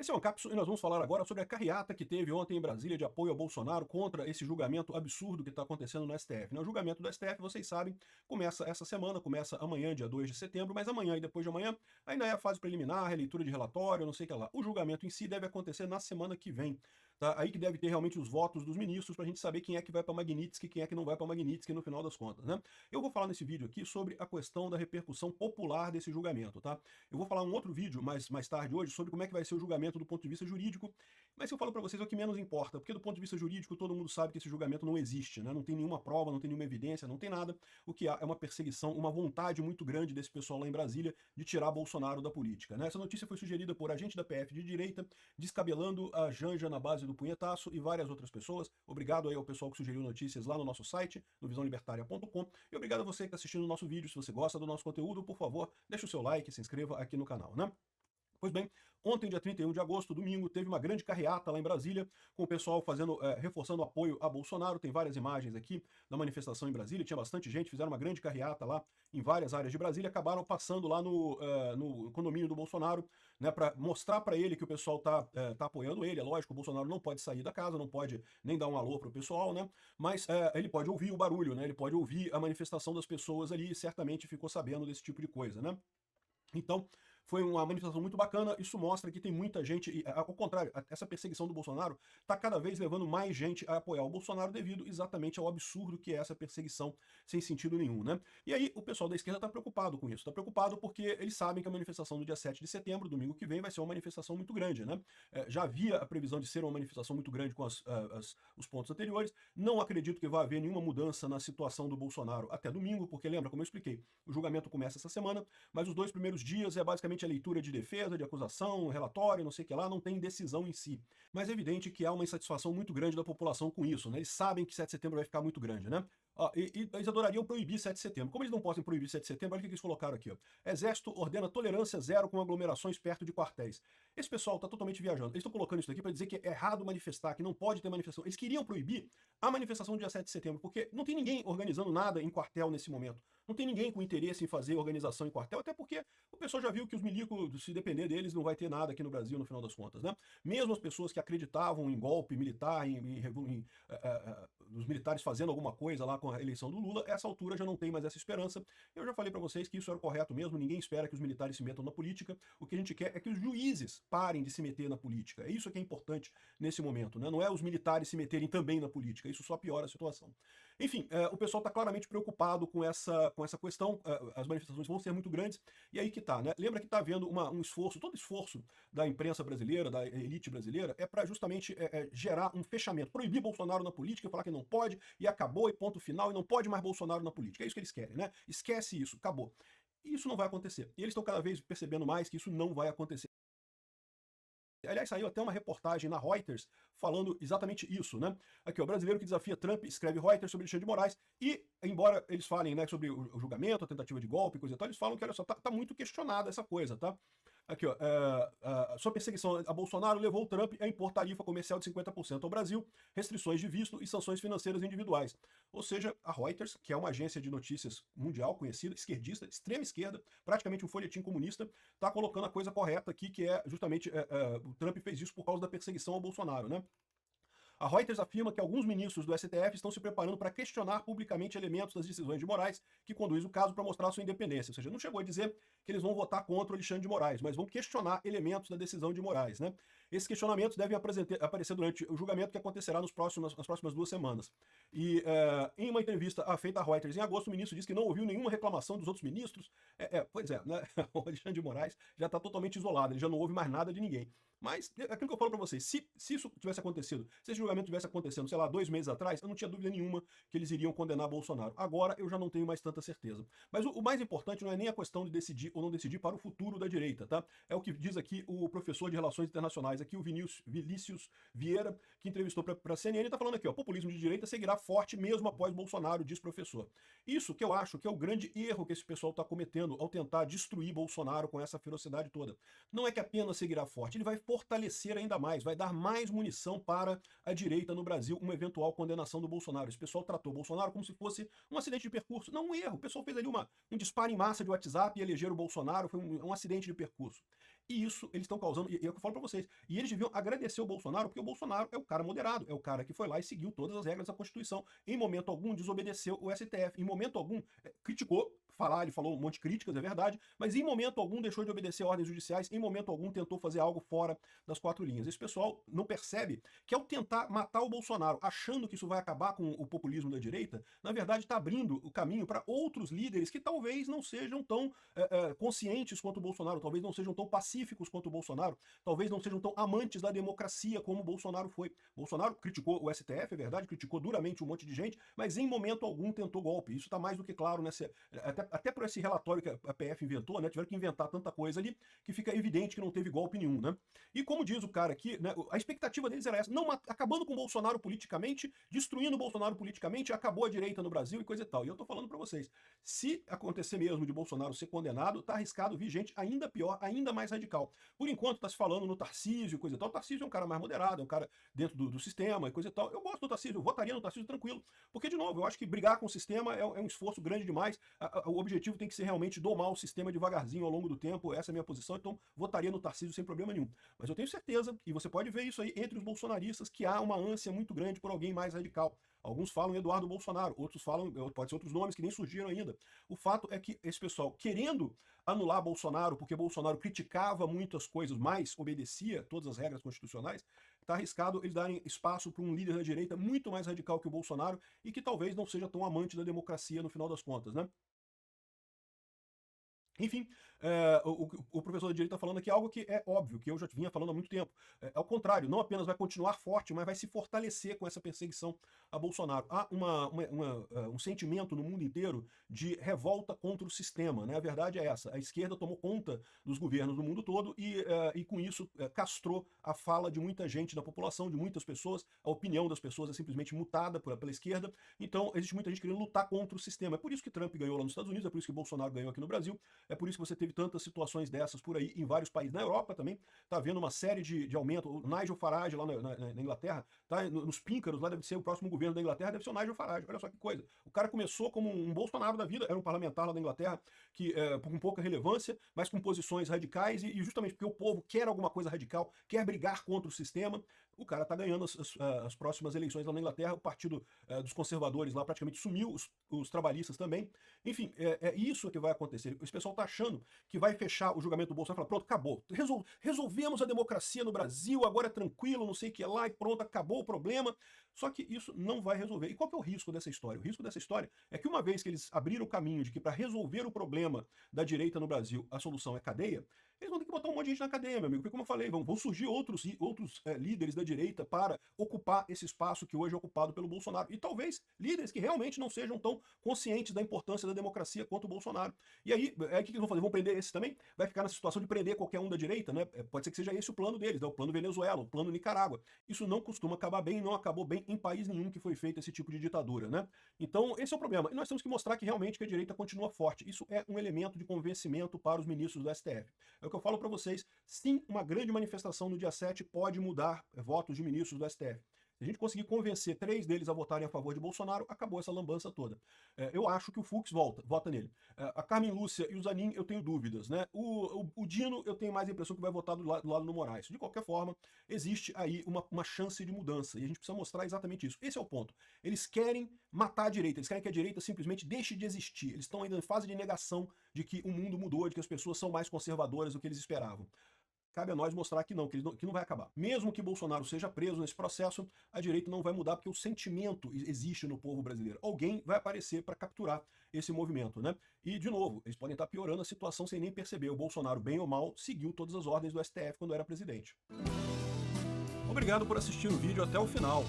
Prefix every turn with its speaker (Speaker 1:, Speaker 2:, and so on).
Speaker 1: Esse é o Ancapso e nós vamos falar agora sobre a carreata que teve ontem em Brasília de apoio ao Bolsonaro contra esse julgamento absurdo que está acontecendo no STF. O julgamento do STF, vocês sabem, começa essa semana, começa amanhã, dia 2 de setembro, mas amanhã e depois de amanhã ainda é a fase preliminar, releitura de relatório, não sei o que lá. O julgamento em si deve acontecer na semana que vem. Tá? Aí que deve ter realmente os votos dos ministros para a gente saber quem é que vai para Magnitsky e quem é que não vai para Magnitsky no final das contas, né? Eu vou falar nesse vídeo aqui sobre a questão da repercussão popular desse julgamento, tá? Eu vou falar um outro vídeo mais tarde hoje sobre como é que vai ser o julgamento do ponto de vista jurídico, mas eu falo para vocês é o que menos importa, porque do ponto de vista jurídico todo mundo sabe que esse julgamento não existe, né? Não tem nenhuma prova, não tem nenhuma evidência, não tem nada. O que há é uma perseguição, uma vontade muito grande desse pessoal lá em Brasília de tirar Bolsonaro da política, né? Essa notícia foi sugerida por agente da PF de direita, descabelando a Janja na base do punhetaço e várias outras pessoas. Obrigado aí ao pessoal que sugeriu notícias lá no nosso site, no visãolibertaria.com, e obrigado a você que está assistindo o nosso vídeo. Se você gosta do nosso conteúdo, por favor, deixe o seu like, se inscreva aqui no canal, né? Pois bem, ontem, dia 31 de agosto, domingo, teve uma grande carreata lá em Brasília, com o pessoal reforçando o apoio a Bolsonaro. Tem várias imagens aqui da manifestação em Brasília, tinha bastante gente, fizeram uma grande carreata lá em várias áreas de Brasília, acabaram passando lá no condomínio do Bolsonaro, né, para mostrar para ele que o pessoal tá apoiando ele. É lógico, o Bolsonaro não pode sair da casa, não pode nem dar um alô pro pessoal, né, mas ele pode ouvir o barulho, né, ele pode ouvir a manifestação das pessoas ali e certamente ficou sabendo desse tipo de coisa, né. Então, foi uma manifestação muito bacana. Isso mostra que tem muita gente, e ao contrário, essa perseguição do Bolsonaro está cada vez levando mais gente a apoiar o Bolsonaro devido exatamente ao absurdo que é essa perseguição sem sentido nenhum, né? E aí o pessoal da esquerda está preocupado com isso, está preocupado porque eles sabem que a manifestação do dia 7 de setembro, domingo que vem, vai ser uma manifestação muito grande, né? Já havia a previsão de ser uma manifestação muito grande com os pontos anteriores. Não acredito que vai haver nenhuma mudança na situação do Bolsonaro até domingo, porque lembra, como eu expliquei, o julgamento começa essa semana, mas os 2 primeiros dias é basicamente a leitura de defesa, de acusação, relatório, não sei o que lá, não tem decisão em si. Mas é evidente que há uma insatisfação muito grande da população com isso, né? Eles sabem que 7 de setembro vai ficar muito grande, né? E eles adorariam proibir 7 de setembro. Como eles não podem proibir 7 de setembro, olha o que eles colocaram aqui. Ó. Exército ordena tolerância zero com aglomerações perto de quartéis. Esse pessoal está totalmente viajando. Eles estão colocando isso aqui para dizer que é errado manifestar, que não pode ter manifestação. Eles queriam proibir a manifestação do dia 7 de setembro, porque não tem ninguém organizando nada em quartel nesse momento. Não tem ninguém com interesse em fazer organização em quartel, até porque o pessoal já viu que os milicos, se depender deles, não vai ter nada aqui no Brasil no final das contas, né? Mesmo as pessoas que acreditavam em golpe militar, os militares fazendo alguma coisa lá com a eleição do Lula, essa altura já não tem mais essa esperança. Eu já falei para vocês que isso era o correto mesmo, ninguém espera que os militares se metam na política. O que a gente quer é que os juízes parem de se meter na política. É isso que é importante nesse momento, né? Não é os militares se meterem também na política, isso só piora a situação. Enfim, o pessoal está claramente preocupado com essa questão, as manifestações vão ser muito grandes, e aí que tá, né? Lembra que tá havendo um esforço, todo esforço da imprensa brasileira, da elite brasileira, é para justamente gerar um fechamento, proibir Bolsonaro na política, falar que não pode, e acabou, e ponto final, e não pode mais Bolsonaro na política. É isso que eles querem, né? Esquece isso, acabou. E isso não vai acontecer. E eles estão cada vez percebendo mais que isso não vai acontecer. Aliás, saiu até uma reportagem na Reuters falando exatamente isso, né? Aqui, o brasileiro que desafia Trump escreve Reuters sobre Alexandre de Moraes e, embora eles falem, né, sobre o julgamento, a tentativa de golpe, coisa e tal, eles falam que, olha só, tá muito questionada essa coisa, tá? Aqui, ó, sua perseguição a Bolsonaro levou o Trump a impor tarifa comercial de 50% ao Brasil, restrições de visto e sanções financeiras individuais. Ou seja, a Reuters, que é uma agência de notícias mundial conhecida, esquerdista, extrema esquerda, praticamente um folhetim comunista, está colocando a coisa correta aqui, que é justamente o Trump fez isso por causa da perseguição ao Bolsonaro, né? A Reuters afirma que alguns ministros do STF estão se preparando para questionar publicamente elementos das decisões de Moraes que conduz o caso para mostrar sua independência. Ou seja, não chegou a dizer que eles vão votar contra o Alexandre de Moraes, mas vão questionar elementos da decisão de Moraes, né? Esses questionamentos devem aparecer durante o julgamento que acontecerá nas próximas 2 semanas. E em uma entrevista feita à Reuters em agosto, o ministro disse que não ouviu nenhuma reclamação dos outros ministros. Pois é, né? O Alexandre de Moraes já está totalmente isolado, ele já não ouve mais nada de ninguém. Mas, aquilo que eu falo para vocês, se isso tivesse acontecido, se esse julgamento tivesse acontecendo, sei lá, 2 meses atrás, eu não tinha dúvida nenhuma que eles iriam condenar Bolsonaro. Agora, eu já não tenho mais tanta certeza. Mas o mais importante não é nem a questão de decidir ou não decidir para o futuro da direita, tá? É o que diz aqui o professor de Relações Internacionais, aqui o Vinícius Vieira, que entrevistou para a CNN, está falando aqui, ó, populismo de direita seguirá forte mesmo após Bolsonaro, diz professor. Isso que eu acho que é o grande erro que esse pessoal está cometendo ao tentar destruir Bolsonaro com essa ferocidade toda. Não é que apenas seguirá forte, ele vai fortalecer ainda mais, vai dar mais munição para a direita no Brasil, uma eventual condenação do Bolsonaro. Esse pessoal tratou o Bolsonaro como se fosse um acidente de percurso. Não, um erro. O pessoal fez ali um disparo em massa de WhatsApp e elegeram o Bolsonaro, foi um acidente de percurso. E isso eles estão causando, e é o que eu falo para vocês, e eles deviam agradecer o Bolsonaro, porque o Bolsonaro é o cara moderado, é o cara que foi lá e seguiu todas as regras da Constituição, em momento algum desobedeceu o STF, em momento algum criticou, ele falou um monte de críticas, é verdade, mas em momento algum deixou de obedecer ordens judiciais, em momento algum tentou fazer algo fora das quatro linhas. Esse pessoal não percebe que ao tentar matar o Bolsonaro, achando que isso vai acabar com o populismo da direita, na verdade está abrindo o caminho para outros líderes que talvez não sejam tão conscientes quanto o Bolsonaro, talvez não sejam tão pacíficos quanto o Bolsonaro, talvez não sejam tão amantes da democracia como o Bolsonaro foi. Bolsonaro criticou o STF, é verdade, criticou duramente um monte de gente, mas em momento algum tentou golpe. Isso está mais do que claro, até por esse relatório que a PF inventou, né? Tiveram que inventar tanta coisa ali que fica evidente que não teve golpe nenhum, né? E como diz o cara aqui, né, a expectativa deles era essa, não acabando com o Bolsonaro politicamente, destruindo o Bolsonaro politicamente, acabou a direita no Brasil e coisa e tal. E eu tô falando para vocês, se acontecer mesmo de Bolsonaro ser condenado, tá arriscado vir gente ainda pior, ainda mais radical. Por enquanto tá se falando no Tarcísio e coisa e tal. O Tarcísio é um cara mais moderado, é um cara dentro do sistema e coisa e tal. Eu gosto do Tarcísio, eu votaria no Tarcísio tranquilo. Porque, de novo, eu acho que brigar com o sistema é um esforço grande demais. O objetivo tem que ser realmente domar o sistema devagarzinho ao longo do tempo. Essa é a minha posição, então votaria no Tarcísio sem problema nenhum. Mas eu tenho certeza, e você pode ver isso aí entre os bolsonaristas, que há uma ânsia muito grande por alguém mais radical. Alguns falam Eduardo Bolsonaro, outros falam, pode ser outros nomes que nem surgiram ainda. O fato é que esse pessoal, querendo anular Bolsonaro, porque Bolsonaro criticava muitas coisas, mas obedecia todas as regras constitucionais, está arriscado eles darem espaço para um líder da direita muito mais radical que o Bolsonaro e que talvez não seja tão amante da democracia no final das contas, né? Enfim, o professor de direito está falando aqui algo que é óbvio, que eu já vinha falando há muito tempo. Ao contrário, não apenas vai continuar forte, mas vai se fortalecer com essa perseguição a Bolsonaro. Há um sentimento no mundo inteiro de revolta contra o sistema, né? A verdade é essa. A esquerda tomou conta dos governos do mundo todo e com isso castrou a fala de muita gente da população, de muitas pessoas. A opinião das pessoas é simplesmente mutada pela esquerda. Então, existe muita gente querendo lutar contra o sistema. É por isso que Trump ganhou lá nos Estados Unidos, é por isso que Bolsonaro ganhou aqui no Brasil. É por isso que você teve tantas situações dessas por aí em vários países. Na Europa também está havendo uma série de aumento. O Nigel Farage lá na Inglaterra, tá? Nos píncaros, lá deve ser o próximo governo da Inglaterra, deve ser o Nigel Farage. Olha só que coisa. O cara começou como um Bolsonaro da vida, era um parlamentar lá da Inglaterra, que com pouca relevância, mas com posições radicais, e justamente porque o povo quer alguma coisa radical, quer brigar contra o sistema, o cara está ganhando as próximas eleições lá na Inglaterra. O partido dos conservadores lá praticamente sumiu, os trabalhistas também. Enfim, é isso que vai acontecer. Esse pessoal está achando que vai fechar o julgamento do Bolsonaro e falar, pronto, acabou. Resolvemos a democracia no Brasil, agora é tranquilo, não sei o que lá, e pronto, acabou o problema. Só que isso não vai resolver. E qual que é o risco dessa história? O risco dessa história é que uma vez que eles abriram o caminho de que para resolver o problema da direita no Brasil a solução é cadeia, eles vão ter que botar um monte de gente na cadeia, meu amigo. Porque, como eu falei, vão surgir outros líderes da direita para ocupar esse espaço que hoje é ocupado pelo Bolsonaro. E talvez líderes que realmente não sejam tão conscientes da importância da democracia quanto o Bolsonaro. E aí, o que eles vão fazer? Vão prender esse também? Vai ficar nessa situação de prender qualquer um da direita, né? Pode ser que seja esse o plano deles, né? O plano Venezuela, o plano Nicarágua. Isso não costuma acabar bem, não acabou bem em país nenhum que foi feito esse tipo de ditadura, né? Então, esse é o problema. E nós temos que mostrar que realmente que a direita continua forte. Isso é um elemento de convencimento para os ministros do STF. É o que eu falo para vocês. Sim, uma grande manifestação no dia 7 pode mudar votos de ministros do STF. Se a gente conseguir convencer 3 deles a votarem a favor de Bolsonaro, acabou essa lambança toda. Eu acho que o Fux vota nele. A Carmen Lúcia e o Zanin, eu tenho dúvidas, né? O Dino, eu tenho mais a impressão que vai votar do lado do Moraes. De qualquer forma, existe aí uma chance de mudança, e a gente precisa mostrar exatamente isso. Esse é o ponto. Eles querem matar a direita, eles querem que a direita simplesmente deixe de existir. Eles estão ainda em fase de negação de que o mundo mudou, de que as pessoas são mais conservadoras do que eles esperavam. Cabe a nós mostrar que não vai acabar. Mesmo que Bolsonaro seja preso nesse processo, a direita não vai mudar porque o sentimento existe no povo brasileiro. Alguém vai aparecer para capturar esse movimento, né? E, de novo, eles podem estar piorando a situação sem nem perceber. O Bolsonaro, bem ou mal, seguiu todas as ordens do STF quando era presidente. Obrigado por assistir o vídeo até o final.